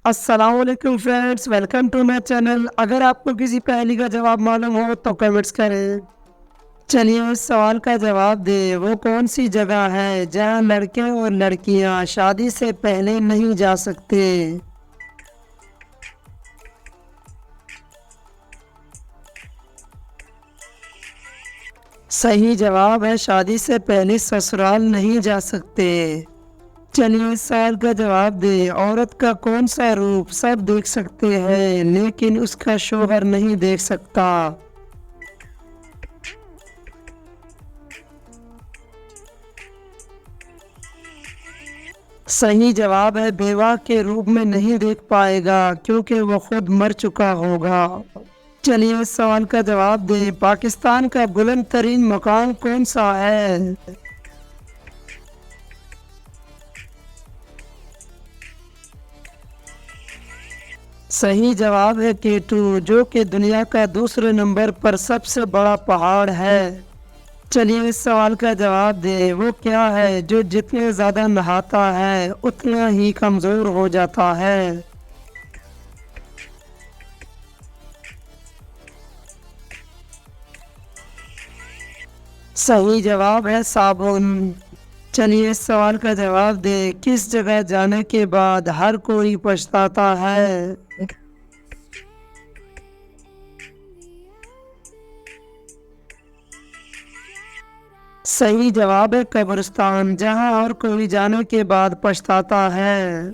अस्सलामुअलैकुम friends, welcome to my channel. अगर आपको किसी पहेली का जवाब मालूम हो तो कमेंट्स करें। चलिए इस सवाल का जवाब दे। वो कौन सी जगह है जहां लड़के और लड़कियां शादी से पहले नहीं जा सकते? सही जवाब है, शादी से पहले ससुराल नहीं जा सकते। चलिए इस सवाल का जवाब दे। औरत का कौन सा रूप सब देख सकते हैं लेकिन उसका शोहर नहीं देख सकता? सही जवाब है, बेवा के रूप में नहीं देख पाएगा क्योंकि वो खुद मर चुका होगा। चलिए इस सवाल का जवाब दे। पाकिस्तान का बुलंद तरीन मकान कौन सा है? सही जवाब है केटू, जो कि दुनिया का दूसरे नंबर पर सबसे बड़ा पहाड़ है। चलिए इस सवाल का जवाब दे। वो क्या है जो जितने ज़्यादा नहाता है उतना ही कमज़ोर हो जाता है? सही जवाब है साबुन। चलिए इस सवाल का जवाब दे। किस जगह जाने के बाद हर कोई पछताता है? सही जवाब है कब्रिस्तान, जहां हर कोई जाने के बाद पछताता है।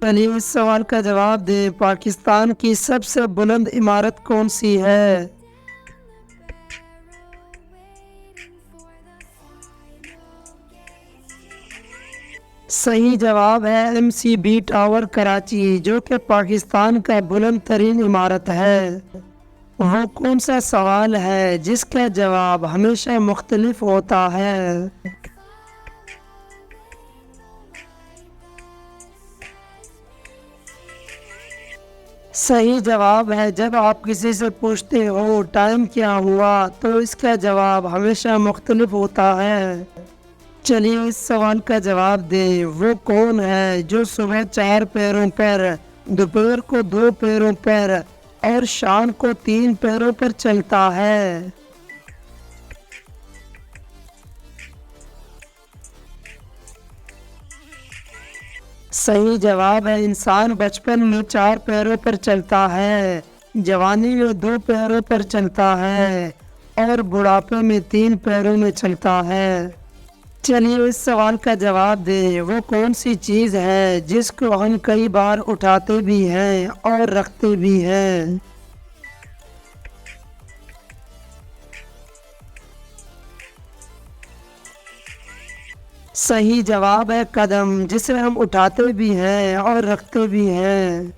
चलिए इस सवाल का जवाब दे। पाकिस्तान की सबसे बुलंद इमारत कौन सी है? सही जवाब है MCB टावर कराची, जो कि पाकिस्तान का बुलंद तरीन इमारत है। वो कौन सा सवाल है जिसका जवाब हमेशा मुख्तलिफ होता है? सही जवाब है, जब आप किसी से पूछते हो टाइम क्या हुआ तो इसका जवाब हमेशा मुख्तलिफ होता है। चलिए इस सवाल का जवाब दे। वो कौन है जो सुबह 4 पैरों पर, दोपहर को 2 पैरों पर और शाम को 3 पैरों पर चलता है? सही जवाब है इंसान। बचपन में 4 पैरों पर चलता है, जवानी में 2 पैरों पर चलता है और बुढ़ापे में 3 पैरों में चलता है। चलिए इस सवाल का जवाब दे। वो कौन सी चीज़ है जिसको हम कई बार उठाते भी हैं और रखते भी हैं? सही जवाब है कदम, जिसे हम उठाते भी हैं और रखते भी हैं।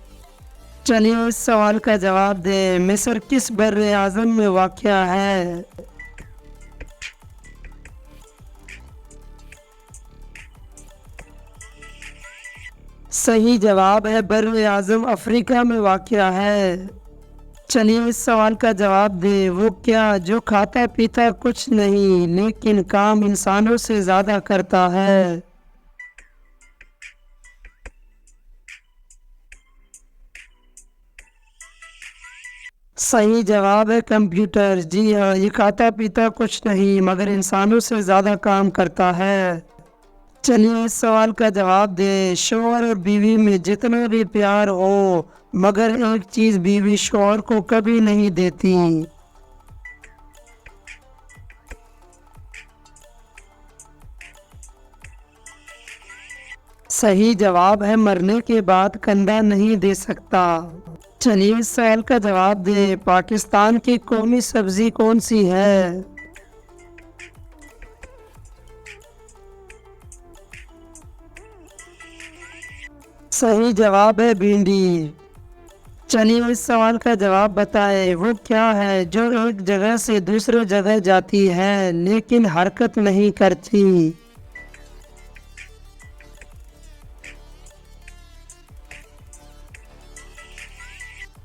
चलिए इस सवाल का जवाब दे। मिस्र किस बर्रे आज़म में वाक़या है? सही जवाब है बर्रे आज़म अफ्रीका में वाक़या है। चलिए इस सवाल का जवाब दे। वो क्या जो खाता पीता कुछ नहीं लेकिन काम इंसानों से ज़्यादा करता है? सही जवाब है कंप्यूटर। जी हाँ, ये खाता पीता कुछ नहीं मगर इंसानों से ज़्यादा काम करता है। चलिए इस सवाल का जवाब दे। शौहर और बीवी में जितना भी प्यार हो मगर एक चीज़ बीवी शौहर को कभी नहीं देती। सही जवाब है मरने के बाद कंधा नहीं दे सकता। चलिए इस सवाल का जवाब दे। पाकिस्तान की कौमी सब्जी कौन सी है? सही जवाब है भिंडी। चलिए इस सवाल का जवाब बताए। वो क्या है जो एक जगह से दूसरे जगह जाती है लेकिन हरकत नहीं करती?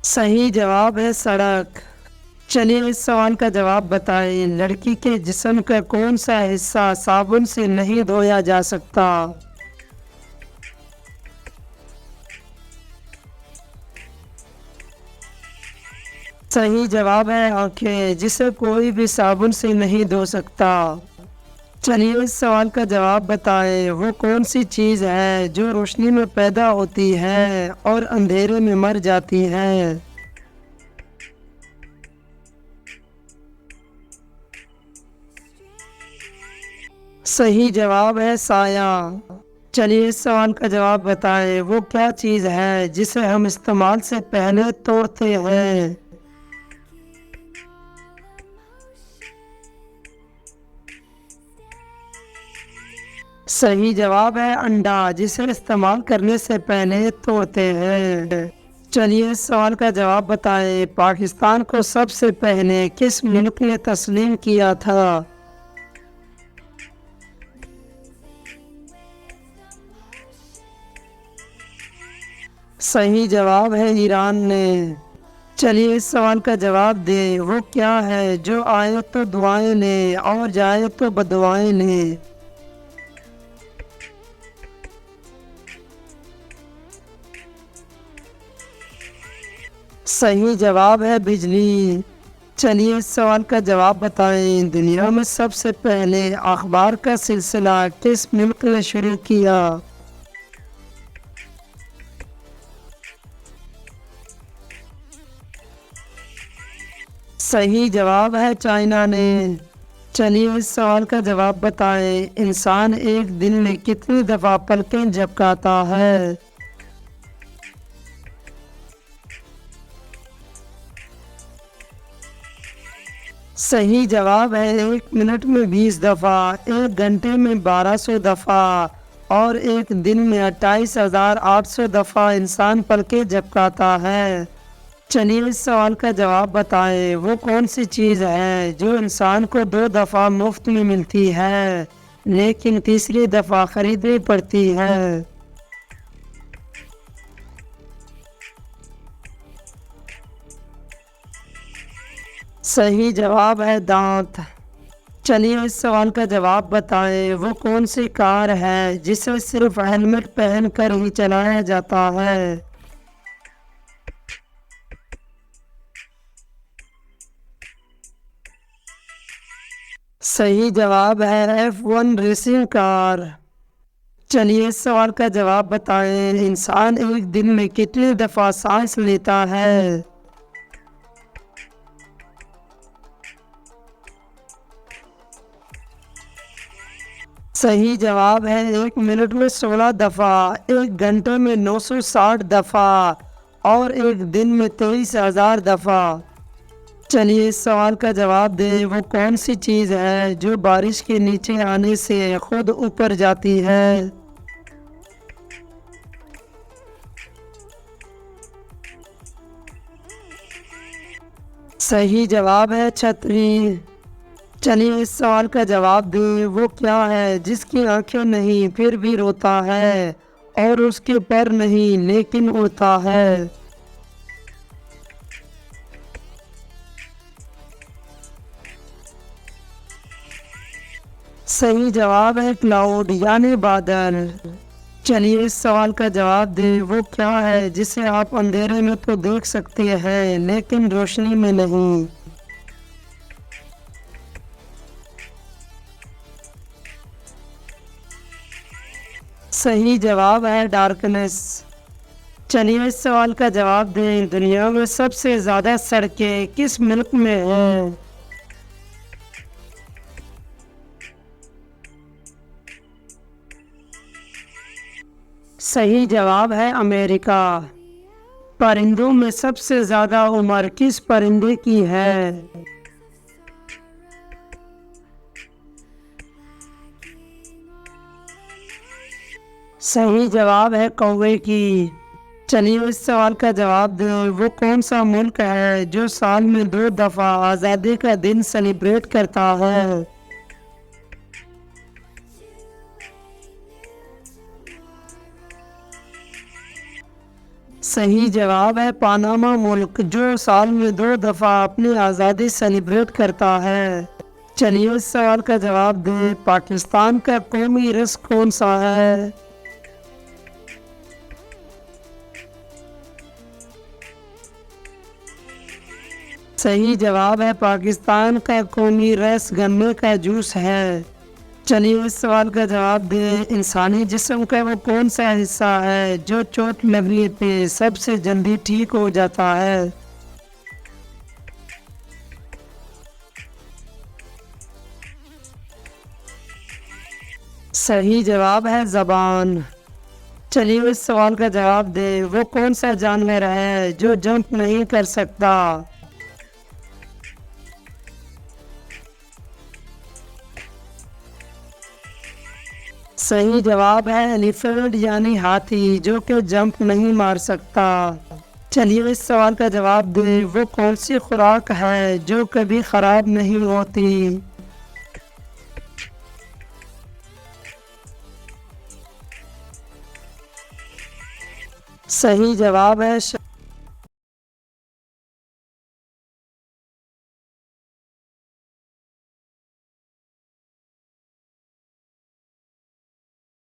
सही जवाब है सड़क। चलिए इस सवाल का जवाब बताएं। लड़की के जिस्म का कौन सा हिस्सा साबुन से नहीं धोया जा सकता? सही जवाब है आंखें, जिसे कोई भी साबुन से नहीं धो सकता। चलिए इस सवाल का जवाब बताएं, वो कौन सी चीज़ है जो रोशनी में पैदा होती है और अंधेरे में मर जाती है। सही जवाब है साया। चलिए इस सवाल का जवाब बताएं, वो क्या चीज़ है जिसे हम इस्तेमाल से पहले तोड़ते हैं। सही जवाब है अंडा, जिसे इस्तेमाल करने से पहले तोड़ते हैं। चलिए इस सवाल का जवाब बताएं, पाकिस्तान को सबसे पहले किस मुल्क ने तस्लीम किया था। सही जवाब है ईरान ने। चलिए इस सवाल का जवाब दें, वो क्या है जो आए तो दुआएं ले और जाए तो बदुआएं ले। सही जवाब है बिजली। चलिए इस सवाल का जवाब बताएं, दुनिया में सबसे पहले अखबार का सिलसिला किस मुल्क ने शुरू किया। सही जवाब है चाइना ने। चलिए इस सवाल का जवाब बताएं, इंसान एक दिन में कितनी दफ़ा पलकें झपकाता है। सही जवाब है 1 मिनट में 20 दफ़ा, 1 घंटे में 1200 दफ़ा और एक दिन में 28,800 दफ़ा इंसान पलकें झपकाता है। चलिए इस सवाल का जवाब बताएं, वो कौन सी चीज़ है जो इंसान को 2 दफ़ा मुफ्त में मिलती है लेकिन तीसरी दफ़ा खरीदनी पड़ती है। सही जवाब है दांत। चलिए इस सवाल का जवाब बताएं, वो कौन सी कार है जिसे सिर्फ हेलमेट पहन कर ही चलाया जाता है। सही जवाब है F1 रेसिंग कार। चलिए इस सवाल का जवाब बताएं, इंसान एक दिन में कितनी दफ़ा सांस लेता है। सही जवाब है 1 मिनट में 16 दफ़ा, 1 घंटे में 960 दफ़ा और एक दिन में 23,000 दफ़ा। चलिए इस सवाल का जवाब दें, वो कौन सी चीज़ है जो बारिश के नीचे आने से खुद ऊपर जाती है। सही जवाब है छतरी। चलिए इस सवाल का जवाब दें, वो क्या है जिसकी आंखें नहीं फिर भी रोता है और उसके पैर नहीं लेकिन उड़ता है। सही जवाब है क्लाउड यानी बादल। चलिए इस सवाल का जवाब दें, वो क्या है जिसे आप अंधेरे में तो देख सकते हैं लेकिन रोशनी में नहीं। सही जवाब है डार्कनेस। चलिए इस सवाल का जवाब दें, दुनिया में सबसे ज़्यादा सड़कें किस मुल्क में हैं। सही जवाब है अमेरिका। परिंदों में सबसे ज़्यादा उम्र किस परिंदे की है। सही जवाब है कौवे की। चलिए इस सवाल का जवाब दें, वो कौन सा मुल्क है जो साल में 2 दफ़ा आज़ादी का दिन सेलिब्रेट करता है। सही जवाब है पानामा मुल्क, जो साल में 2 दफ़ा अपनी आज़ादी सेलिब्रेट करता है। चलिए इस सवाल का जवाब दें, पाकिस्तान का कौमी रस्म कौन सा है। सही जवाब है पाकिस्तान का कौमी रस गन्ने का जूस है। चलिए इस सवाल का जवाब दें। इंसानी जिस्म का वो कौन सा हिस्सा है जो चोट लगने पे सबसे जल्दी ठीक हो जाता है? सही जवाब है ज़बान। चलिए इस सवाल का जवाब दें। वो कौन सा जानवर है जो जंप नहीं कर सकता? सही जवाब है एलिफेंट यानी हाथी, जो कि जंप नहीं मार सकता। चलिए इस सवाल का जवाब दें। वो कौन सी खुराक है जो कभी ख़राब नहीं होती? सही जवाब है